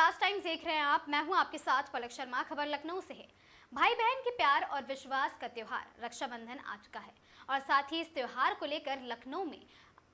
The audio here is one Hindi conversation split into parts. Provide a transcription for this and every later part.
राज टाइम्स देख रहे हैं आप। मैं हूं आपके साथ पलक शर्मा। खबर लखनऊ से है। भाई बहन के प्यार और विश्वास का त्योहार रक्षाबंधन आ चुका है और साथ ही इस त्योहार को लेकर लखनऊ में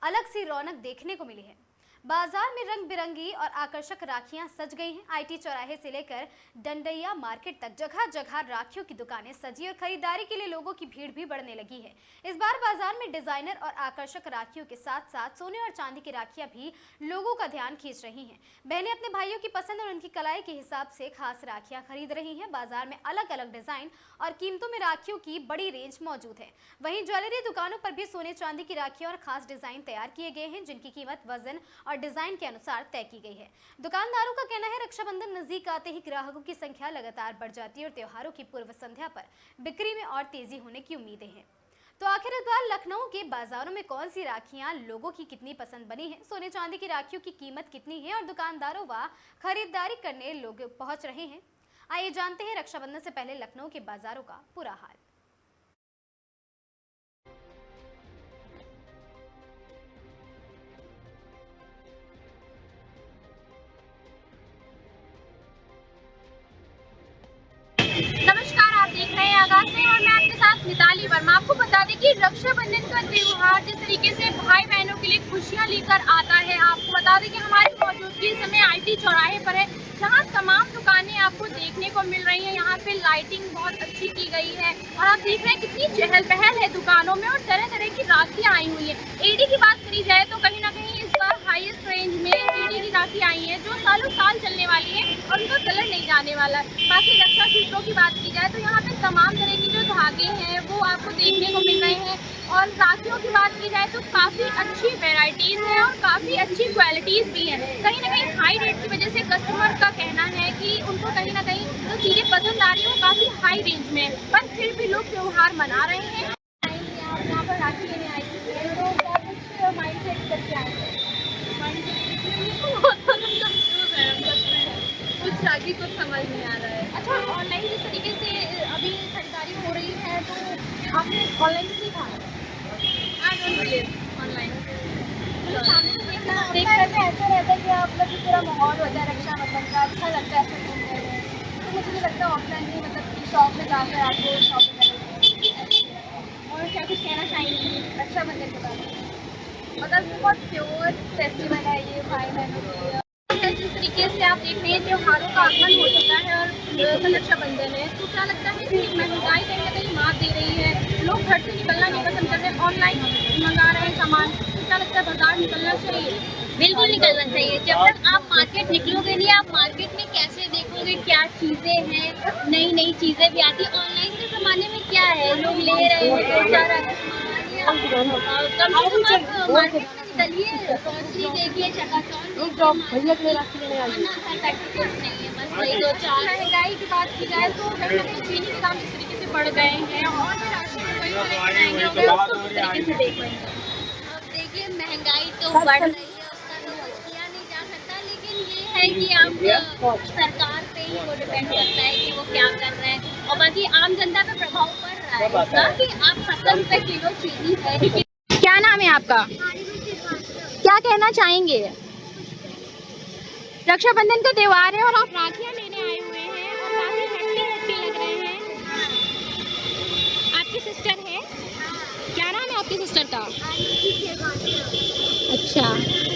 अलग सी रौनक देखने को मिली है। बाजार में रंग बिरंगी और आकर्षक राखियां सज गई हैं। आईटी चौराहे से लेकर डंडैया मार्केट तक जगह जगह राखियों की दुकानें सजी और खरीदारी के लिए लोगों की भीड़ भी बढ़ने लगी है। इस बार बाजार में डिजाइनर और आकर्षक राखियों के साथ साथ सोने और चांदी की राखियां भी लोगों का ध्यान खींच रही हैं। बहनें अपने भाइयों की पसंद और उनकी कलाई के हिसाब से खास राखियां खरीद रही हैं। बाजार में अलग अलग डिजाइन और कीमतों में राखियों की बड़ी रेंज मौजूद है। वहीं ज्वेलरी दुकानों पर भी सोने चांदी की राखियां और खास डिजाइन तैयार किए गए हैं, जिनकी कीमत वजन और डिजाइन के अनुसार तय की गई है। दुकानदारों का कहना है रक्षाबंधन नजदीक आते ही ग्राहकों की संख्या लगातार बढ़ जाती है और त्योहारों की पूर्व संध्या पर बिक्री में और तेजी होने की उम्मीदें हैं। तो आखिर इस बार लखनऊ के बाजारों में कौन सी राखियां लोगों की कितनी पसंद बनी है, सोने चांदी की राखियों की कीमत कितनी है और दुकानदारों व खरीदारी करने लोग पहुंच रहे हैं, आइए जानते हैं रक्षाबंधन से पहले लखनऊ के बाजारों का पूरा हाल। नमस्कार, आप देख रहे हैं आगाज में और मैं आपके साथ मिताली वर्मा। आपको बता दें कि रक्षाबंधन का त्योहार जिस तरीके से भाई बहनों के लिए खुशियां लेकर आता है, आपको बता दें कि हमारी मौजूदगी इस समय आईटी चौराहे पर है, जहां तमाम दुकानें आपको देखने को मिल रही हैं। यहाँ पे लाइटिंग बहुत अच्छी की गई है और आप देख रहे हैं कितनी चहल पहल है दुकानों में और तरह तरह की राखियाँ आई हुई है। एडी की बात करी जाए तो कहीं ना कहीं इस बार हाईएस्ट रेंज में एडी की राखी आई है, जो सालों साल चलने वाली है और उनका कलर नहीं जाने वाला है। बाकी रक्षा सूत्रों की बात की जाए तो यहाँ पे तमाम तरह की जो धागे हैं वो आपको देखने को मिल रहे हैं और राखियों की बात की जाए तो काफ़ी अच्छी वेराइटीज़ हैं और काफ़ी अच्छी क्वालिटीज़ भी हैं। कहीं ना कहीं हाई रेट की वजह से कस्टमर का कहना है कि उनको कहीं ना कहीं जो चीज़ें पसंद आ रही हैं वो काफ़ी हाई रेंज में है, पर फिर भी लोग त्योहार मना रहे हैं। आप यहाँ पर राखी लेने आए थे तो क्या कुछ माइंड सेट करके आए थे? कुछ राखी कुछ समझ नहीं आ रहा है। अच्छा, ऑनलाइन जिस तरीके से अभी खरीदारी हो रही है तो आपने ऑनलाइन से सीखा है? I don't believe online. मतलब सामने से देख करके ऐसा रहता है कि आप लोग पूरा माहौल होता है रक्षाबंधन का, अच्छा लगता है ऐसे घूमने में। तो मुझे नहीं लगता ऑफलाइन ही, मतलब शॉप में जाकर आपको शॉपिंग करेंगे। और क्या कुछ कहना चाहेंगे रक्षाबंधन के बारे में? मतलब बहुत प्योर फेस्टिवल है ये भाई बहनों के लिए। जिस तरीके से आप देख रहे हैं त्योहारों का आगमन हो चुका है और रक्षाबंधन है, तो क्या लगता है कि महंगाई कहीं ना कहीं मात दे रही है, लोग घर से निकलना नहीं पसंद कर रहे, ऑनलाइन मंगा रहे हैं सामान, तो क्या लगता है बाजार निकलना चाहिए? बिल्कुल निकलना चाहिए। जब तक आप मार्केट निकलोगे नहीं, आप मार्केट में कैसे देखोगे क्या चीजें हैं, नई नई चीजें भी आती। ऑनलाइन के जमाने में क्या है, लोग ले रहे हैं, दो चार कम से कम आप मार्केट में निकलिए, ग्रोसरी देखिए, चकाचौंध नहीं है, बस वही दो चार। महंगाई की बात की जाए तो कहीं ना कहीं चीनी के दाम इस तरीके से बढ़ गए हैं और भी राशन में कोई आएंगे उसको किस तरीके से देख रहे हैं? अब देखिए, महंगाई तो बढ़ रही है, उसका तो कुछ किया नहीं जा सकता, लेकिन ये है कि आप सरकार पे ही वो डिपेंड करता है कि वो क्या कर रहे हैं। और बाकी आम जनता पे प्रभाव पड़ रहा है इसका कि आप 70 रुपए किलो चीनी है। क्या नाम है आपका? क्या कहना चाहेंगे? रक्षाबंधन का त्योहार है और आप राखियां लेने आए हुए हैं और काफी हैप्पी लग रहे हैं। आपकी सिस्टर है? क्या नाम है आपकी सिस्टर का? अच्छा,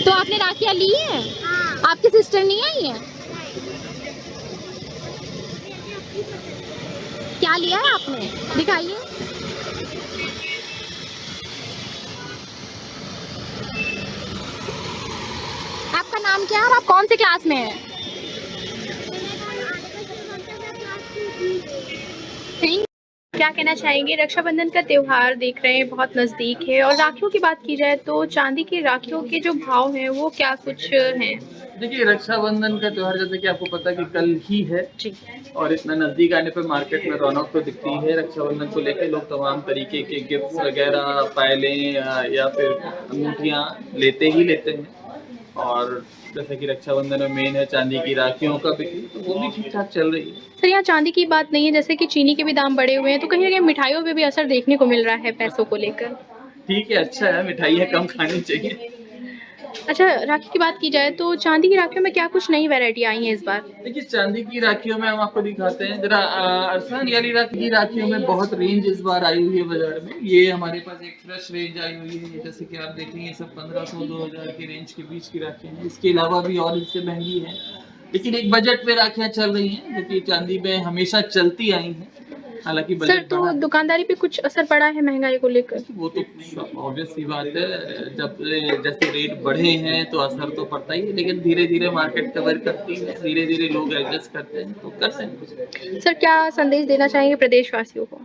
तो आपने राखियां ली हैं? आपकी सिस्टर नहीं आई है? क्या लिया है आपने, दिखाइए। आपका नाम क्या है और आप कौन से क्लास में हैं? क्या कहना चाहेंगे? रक्षाबंधन का त्योहार देख रहे हैं, बहुत नज़दीक है और राखियों की बात की जाए तो चांदी की राखियों के जो भाव हैं वो क्या कुछ हैं? देखिए, रक्षाबंधन का त्योहार जैसे कि आपको पता है कि कल ही है जी। और इतना नजदीक आने पर मार्केट में रौनक तो दिखती है। रक्षाबंधन को लेकर लोग तमाम तरीके के गिफ्ट्स वगैरह, पायलें या फिर अंगूठियाँ लेते ही लेते हैं। और जैसे कि रक्षाबंधन में मेन है चांदी की राखियों का बिक्री, तो वो भी ठीक ठाक चल रही है। सर, यहाँ चांदी की बात नहीं है, जैसे कि चीनी के भी दाम बढ़े हुए हैं, तो कहीं ना कहीं मिठाइयों पे भी असर देखने को मिल रहा है पैसों को लेकर। ठीक है, अच्छा है, मिठाइयाँ कम खानी चाहिए। अच्छा, राखी की बात की जाए तो चांदी की राखियों में क्या कुछ नई वैरायटी आई है इस बार? देखिए चांदी की राखियों में हम आपको दिखाते हैं जरा अरसान वाली राखी की राखियों में बहुत रेंज इस बार आई हुई है बाजार में। ये हमारे पास एक फ्रेश रेंज आई हुई है, जैसे कि आप देखेंगे सब 1500-2000 के रेंज के बीच की राखियां हैं। इसके अलावा भी और इससे महंगी है, लेकिन एक बजट में राखियां चल रही हैं जो कि चांदी में हमेशा चलती आई हैं। हालांकि सर, बजट तो बढ़ा, दुकानदारी पे कुछ असर पड़ा है महंगाई को लेकर? वो तो ऑब्वियस सी बात है, जब जैसे रेट बढ़े हैं तो असर तो पड़ता ही है, लेकिन धीरे धीरे मार्केट कवर करती है, धीरे धीरे लोग एडजस्ट करते हैं तो करते हैं। सर, क्या संदेश देना चाहेंगे प्रदेशवासियों को?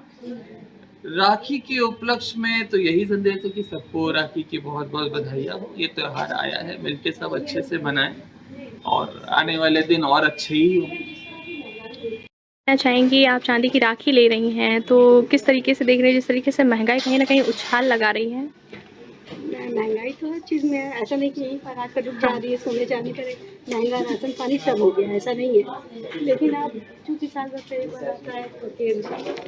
राखी के उपलक्ष्य में तो यही संदेश है कि सबको राखी की बहुत बहुत बधाइयाँ हो। ये त्योहार आया है, मिलके सब अच्छे से मनाएं और आने वाले दिन और अच्छे ही हों। कहना चाहेंगी आप चांदी की राखी ले रही हैं तो किस तरीके से देख रहे हैं, जिस तरीके से महंगाई कहीं ना कहीं उछाल लगा रही है? महंगाई तो हर चीज़ में है, ऐसा नहीं कि यहीं पर आकर रुक जा रही है, सोने चांदी पर महंगा राशन पानी सब हो गया, ऐसा नहीं है। लेकिन अब चूँकि साल भर पे एक बार आता है तो फिर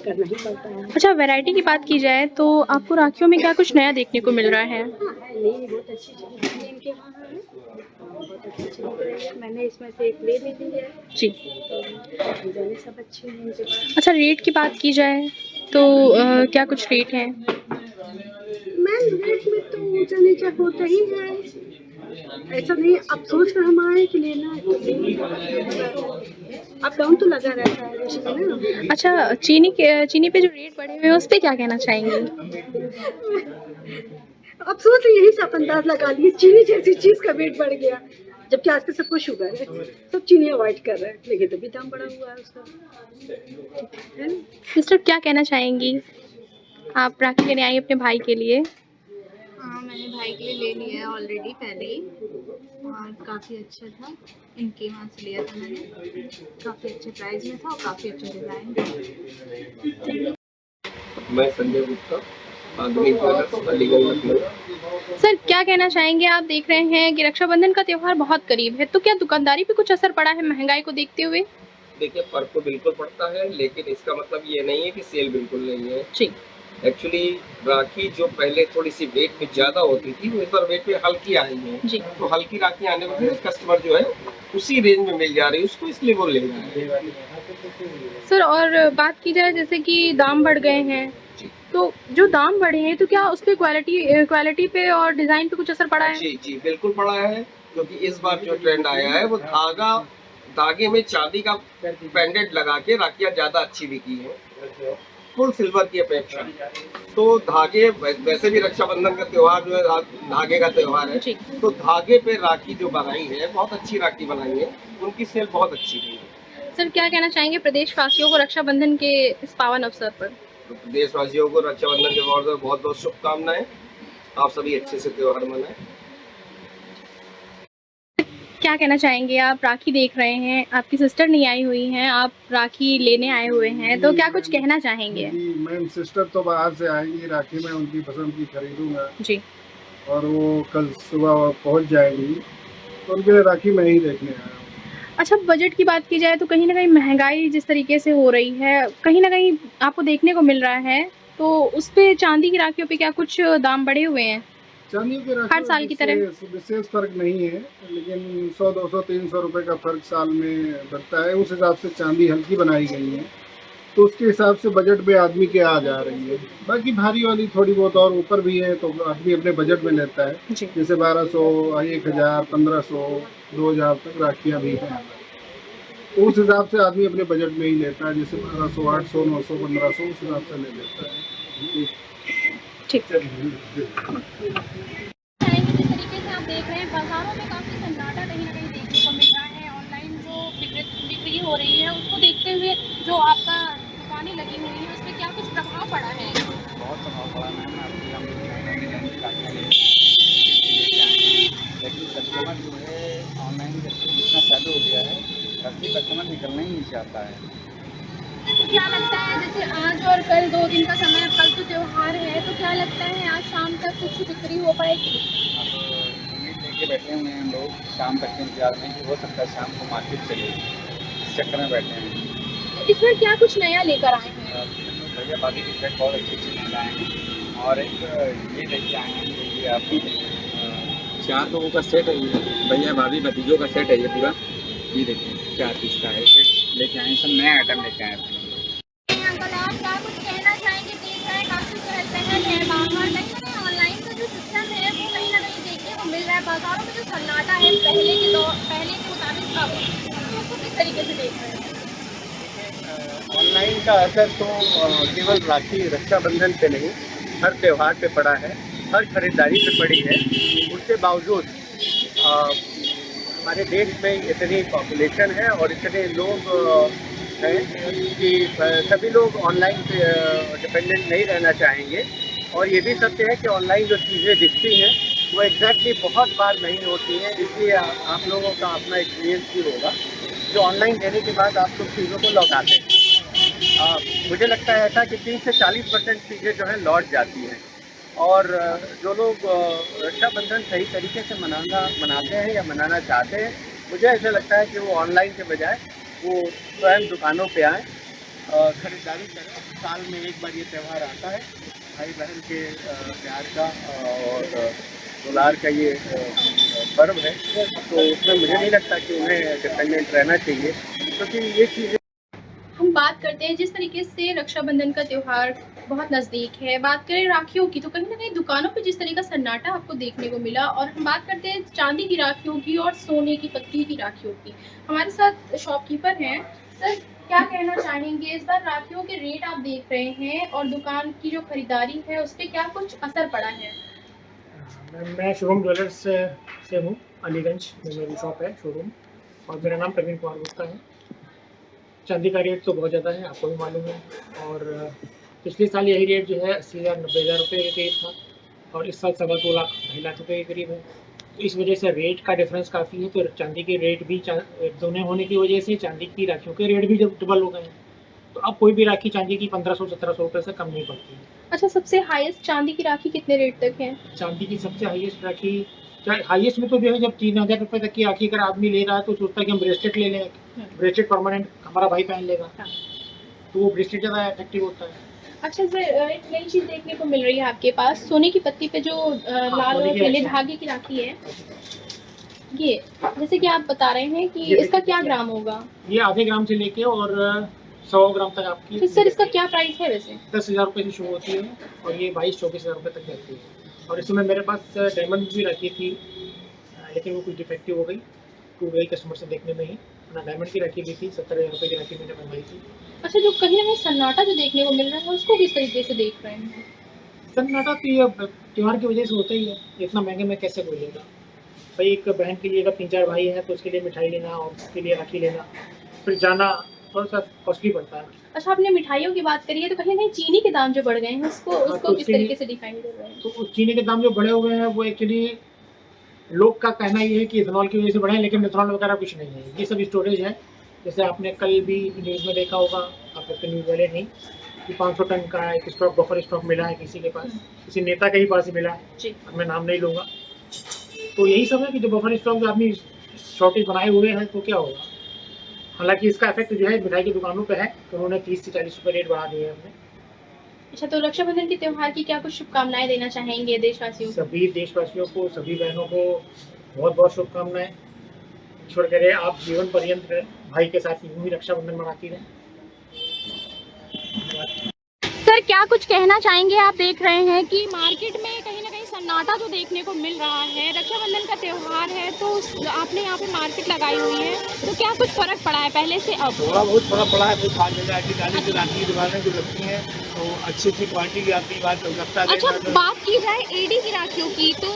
करना ही पड़ता है। अच्छा, वैरायटी की बात की जाए तो आपको राखियों में क्या कुछ नया देखने को मिल रहा है? हाँ, नहीं बहुत अच्छी चीज़ है इनके वहाँ है, बहुत अच्छी चीज़ है। मैंने इसमें से एक ले ली है जी। तो डिजाइने सब अच्छी हैं इनके पास। अच्छा, रेट की बात की जाए तो क्या कुछ रेट है? मैम रेट में तो ऊँचा नीचा होता ही है, ऐसा नहीं अब सोच कर हम आए कि लेना है तो अप डाउन तो लगा रहता है जैसे ना। अच्छा, चीनी पे जो रेट बढ़े हुए हैं उस पे क्या कहना चाहेंगे? अब सोच यही सब अंदाज लगा लिए, चीनी जैसी चीज का वेट बढ़ गया, जबकि आजकल सबको शुगर है, सब चीनी अवॉइड कर रहे हैं, लेकिन तभी दाम बढ़ा हुआ है उसका, है ना? सिस्टर, क्या कहना चाहेंगी? आप राखी लेने आई अपने भाई के लिए? हाँ, मैंने भाई के लिए ले लिया है ऑलरेडी पहले ही, और काफ़ी अच्छा था। इनके वहाँ से लिया था मैंने, काफ़ी अच्छे प्राइस में था और काफ़ी अच्छे डिज़ाइन थे। मैं संजय गुप्ता, आधुनिक ज्वेलर्स, अलीगढ़, लखनऊ। सर, क्या कहना चाहेंगे? आप देख रहे हैं कि रक्षाबंधन का त्योहार बहुत करीब है, तो क्या दुकानदारी पे कुछ असर पड़ा है महंगाई को देखते हुए? देखिए फर्क तो बिल्कुल पड़ता है, लेकिन इसका मतलब ये नहीं है कि सेल बिल्कुल नहीं है। जी। एक्चुअली राखी जो पहले थोड़ी सी वेट में ज़्यादा होती थी, वो इस बार वेट में हल्की आई है। जी। तो हल्की राखी आने पर कस्टमर जो है उसी रेंज में मिल जा रही है उसको, इसलिए वो ले रहा है। सर, और बात की जाए जैसे कि दाम बढ़ गए हैं, तो जो दाम बढ़े हैं तो क्या उस पे क्वालिटी पे और डिज़ाइन पे कुछ असर पड़ा है? जी जी बिल्कुल पड़ा है, क्योंकि इस बार जो ट्रेंड आया है वो धागे में चांदी का पेंडेंट लगा के राखियाँ ज़्यादा अच्छी बिकी हैं, फुल सिल्वर की अपेक्षा। तो धागे, वैसे भी रक्षाबंधन का त्योहार जो है धागे का त्योहार है, तो धागे पे राखी जो बनाई है, बहुत अच्छी राखी बनाई है, उनकी सेल बहुत अच्छी हुई है। सर, क्या कहना चाहेंगे प्रदेशवासियों को रक्षाबंधन के इस पावन अवसर पर? तो देशवासियों को रक्षाबंधन के अवसर पर बहुत बहुत शुभकामनाएं, आप सभी अच्छे से त्योहार मनाएं। क्या कहना चाहेंगे? आप राखी देख रहे हैं, आपकी सिस्टर नहीं आई हुई हैं, आप राखी लेने आए हुए हैं, तो क्या कुछ कहना चाहेंगे? मैम सिस्टर तो बाहर से आएंगी, राखी मैं उनकी पसंद की खरीदूंगा जी। और वो कल सुबह पहुंच जाएंगी, तो उनके लिए राखी मैं ही देखने आया हूँ। अच्छा, बजट की बात की जाए तो कहीं ना कहीं महंगाई जिस तरीके से हो रही है, कहीं ना कहीं आपको देखने को मिल रहा है, तो उस पे चांदी की राखियों पे क्या कुछ दाम बढ़े हुए हैं? चांदी की राखी हर साल की तरह? विशेष फर्क नहीं है, लेकिन 100, 200, 300 रुपए का फर्क साल में बढ़ता है। उस हिसाब से चांदी हल्की बनाई गई है, तो उसके हिसाब से बजट में आदमी के आ जा रही है। बाकी भारी वाली थोड़ी बहुत और ऊपर भी है, तो आदमी अपने बजट में लेता है, जैसे 1200, 1000, 1500, 2000 तक राखियाँ भी हैं, तो उस हिसाब से आदमी अपने बजट में ही लेता है, जैसे 1200, 800, 900, 1500 उस हिसाब से ले लेता है। ठीक। जिस तरीके से आप देख रहे हैं, बाजारों में काफ़ी सन्नाटा कहीं ना कहीं देखने को मिल रहा है। ऑनलाइन जो बिक्री हो रही है उसको देखते हुए जो आपका दुकानें लगी हुई हैं उस पर क्या कुछ प्रभाव पड़ा है? बहुत प्रभाव पड़ा मैम, लेकिन कस्टमर जो है ऑनलाइन इतना चालू हो गया है, काफ़ी कस्टमर निकलना ही नहीं चाहता है। तो क्या लगता है, जैसे आज और कल 2 दिन का समय, कल तो त्योहार है, तो क्या लगता है आज शाम तक कुछ बिक्री हो पाएगी? अब उम्मीद लेके बैठे हुए हैं लोग, शाम तक के इंतजार में कि हो सकता है शाम को मार्केट चले, इस चक्कर में बैठे हैं। इसमें क्या कुछ नया लेकर आए हैं? भैया बाकी की सेट बहुत अच्छी अच्छी लाए हैं, और एक ये लेके आए हैं, देखिए आप 4 लोगों का सेट है ये, भैया भाभी भतीजों का सेट है ये पूरा। ये देखिए 4 पीस का है सेट लेके आए, सब नया आइटम लेके आए हैं। अंकल आप क्या कुछ कहना चाहेंगे? देख रहे हैं काफी चहल पहल है बाहर, कहीं ना कहीं ऑनलाइन का जो सिस्टम है वो कहीं ना कहीं देखने को मिल रहा है। बाजारों में जो सन्नाटा है पहले के मुताबिक अब तो उसको किस तरीके से देख रहे हैं? ऑनलाइन का असर तो केवल राखी रक्षाबंधन पे नहीं, हर त्यौहार पे पड़ा है, हर खरीदारी पे पड़ी है। उसके बावजूद हमारे देश में इतनी पॉपुलेशन है और इतने लोग हैं कि सभी लोग ऑनलाइन पे डिपेंडेंट नहीं रहना चाहेंगे। और ये भी सत्य है कि ऑनलाइन जो चीज़ें दिखती हैं वो एग्जैक्टली बहुत बार नहीं होती हैं, इसलिए आप लोगों का अपना एक्सपीरियंस भी होगा जो ऑनलाइन देने के बाद आप लोग चीज़ों को लौटाते हैं। मुझे लगता है ऐसा कि 30 से 40% चीज़ें जो है लौट जाती हैं। और जो लोग रक्षाबंधन सही तरीके से मनाते हैं या मनाना चाहते हैं, मुझे ऐसा लगता है कि वो ऑनलाइन के बजाय वो स्वयं दुकानों पे आएँ, खरीदारी करें। साल में एक बार ये त्यौहार आता है, भाई बहन के प्यार का और दुलार का ये पर्व है, तो उसमें मुझे नहीं लगता कि उन्हें डिपेंडेंट रहना चाहिए, क्योंकि ये चीज़ें। हम बात करते हैं जिस तरीके से रक्षाबंधन का त्यौहार बहुत नज़दीक है, बात करें राखियों की तो कहीं ना कहीं दुकानों पे जिस तरह का सन्नाटा आपको देखने को मिला। और हम बात करते हैं चांदी की राखियों की और सोने की पत्ती की राखियों की। हमारे साथ शॉपकीपर हैं। सर क्या कहना चाहेंगे, इस बार राखियों के रेट आप देख रहे हैं और दुकान की जो खरीदारी है उस पर क्या कुछ असर पड़ा है? मैं शुभम ज्वेलर्स से हूँ, अलीगंज में मेरी शॉप है, शोरूम, और मेरा नाम प्रवीण कुमार गुप्ता है। चांदी का रेट तो बहुत ज़्यादा है, आपको भी मालूम है, और पिछले साल यही रेट जो है 80,000 90,000 रुपये के करीब था, और इस साल 2.25 लाख 2.5 लाख रुपये के करीब है। तो इस वजह से रेट का डिफरेंस काफ़ी है। तो चांदी के रेट भी दोनों होने की वजह से चांदी की राखियों के रेट भी जब डबल हो गए हैं, तो अब कोई भी राखी चांदी की 1500-1700 रुपये से कम नहीं पड़ती है। अच्छा, सबसे हाईएस्ट चांदी की राखी कितने रेट तक है? चांदी की सबसे हाईएस्ट राखी, हाईएस्ट में तो जो है जब 3,000 रुपये तक की राखी अगर आदमी ले रहा है तो सोचता है कि हम ब्रेसलेट ले लें, ब्रेसलेट परमानेंट हमारा भाई पहन लेगा, तो वो ब्रेसलेट ज़्यादा इफेक्टिव होता है। अच्छा सर, एक नई चीज़ देखने को मिल रही है आपके पास, सोने की पत्ती पे जो लाल और पीले धागे की राखी है, ये जैसे कि आप बता रहे हैं कि इसका क्या ग्राम होगा? ये आधे ग्राम से लेके और 100 ग्राम तक आपकी। तो सर इसका क्या प्राइस है वैसे? 10,000 रुपये से शुरू होती है और ये 22-24,000 रुपये तक जाती है। और इस समय मेरे पास डायमंड भी रखी थी, लेकिन वो कुछ डिफेक्टिव हो गई, टूट गई कस्टमर से देखने में ही। ना डायमंड की रखी भी थी, 70,000 रुपये की रखी मैंने बनवाई थी। अच्छा, जो कहीं ना कहीं सन्नाटा जो देखने को मिल रहा है उसको किस तरीके से देख रहे हैं? सन्नाटा तो ये त्यौहार की वजह से होता ही है, इतना महंगे में कैसे कोई लेगा भाई। एक बहन के लिए अगर 3-4 भाई हैं तो उसके लिए मिठाई लेना और उसके लिए राखी लेना, फिर जाना थोड़ा सा कॉस्टली पड़ता है। अच्छा, आपने मिठाइयों की बात करी है, तो कहीं ना कहीं चीनी के दाम जो बढ़ गए हैं उसको किस तरीके से डिफाइन कर रहे हैं? तो उस चीनी के दाम जो बढ़े हुए हैं वो एक्चुअली लोग का कहना ये है कि इथेनॉल की वजह से बढ़े, लेकिन इथेनॉल वगैरह कुछ नहीं है, ये सब स्टोरेज है। जैसे आपने कल भी न्यूज़ में देखा होगा, आप अपने न्यूज़ वाले नहीं, कि 500 टन का एक स्टॉक, बफर स्टॉक मिला है किसी के पास, किसी नेता के ही पास ही मिला है, मैं नाम नहीं लूँगा। तो यही सब है कि जो बफर स्टॉक जो आदमी शॉर्टेज बनाए हुए हैं तो क्या होगा। हालांकि इसका इफेक्ट जो है मिठाई की दुकानों पे है, तो उन्होंने 30 से 40 रुपये रेट बढ़ा दिए हैं हमने। अच्छा, तो रक्षाबंधन के त्यौहार की क्या कुछ शुभकामनाएं देना चाहेंगे देशवासियों को? सभी देशवासियों को, सभी बहनों को बहुत बहुत शुभकामनाएं। ईश्वर करे आप जीवन पर्यंत भाई के साथ यूं ही रक्षाबंधन मनाती रहें। सर क्या कुछ कहना चाहेंगे? आप देख रहे हैं कि मार्केट में कहीं ना कहीं सन्नाटा जो देखने को मिल रहा है, रक्षाबंधन का त्यौहार है तो आपने यहाँ पे मार्केट लगाई हुई है, तो क्या कुछ फर्क पड़ा है पहले से अब? थोड़ा बहुत फर्क पड़ा है, कुछ खास जगह ऐसी गाड़ी जो राखी की दुकानें जो लगती हैं तो अच्छी क्वालिटी की आती है, बात कलकत्ता। अच्छा, बात की जाए एडी की राखियों की तो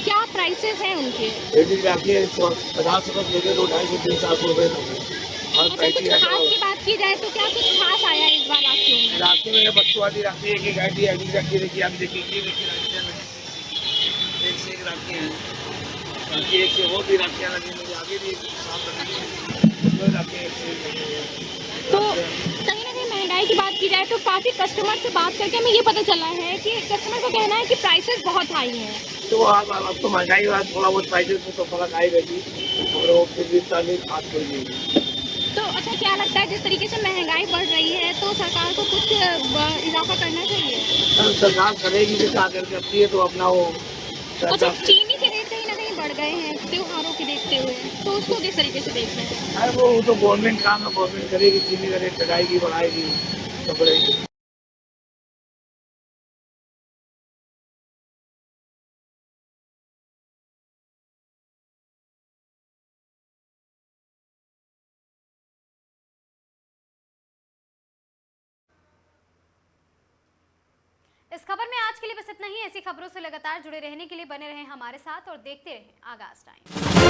क्या प्राइसेस हैं उनके? एडी की राखी 50 रुपये लेके 250-300 रुपये और अच्छा, कुछ खास की बात की जाए तो क्या कुछ खास आया इस बार राखियों में? राखी में बच्चों वाली राखी एक आईडी राखी देखिए, आप देखिए ये देखिए राखियाँ एक से एक राखी हैं, बाकी एक से और भी राखियाँ लगी मुझे आगे भी राखी एक से तो कहीं ना कहीं महंगाई की बात की जाए तो काफ़ी कस्टमर से बात करके हमें ये पता चला है कि कस्टमर का कहना है कि प्राइसेस बहुत हाई हैं। तो अब तो महंगाई बात थोड़ा बहुत प्राइसेस में तो फर्क आई रहेगी और वो फिर भी तालीम खास कर देगी। तो अच्छा, क्या लगता है जिस तरीके से महंगाई बढ़ रही है तो सरकार को कुछ इजाफा करना चाहिए? सरकार करेगी भी क्या करके अपनी है तो अपना वो। अच्छा, चीनी के रेट कहीं ना कहीं गए हैं त्योहारों के देखते हुए, तो उसको किस तरीके से देख रहे हैं? अरे वो तो गवर्नमेंट काम है, गवर्नमेंट करेगी, चीनी का रेट लगाएगी, बढ़ाएगी, कपड़े की। इस खबर में आज के लिए बस इतना ही। ऐसी खबरों से लगातार जुड़े रहने के लिए बने रहें हमारे साथ और देखते रहें आगाज टाइम।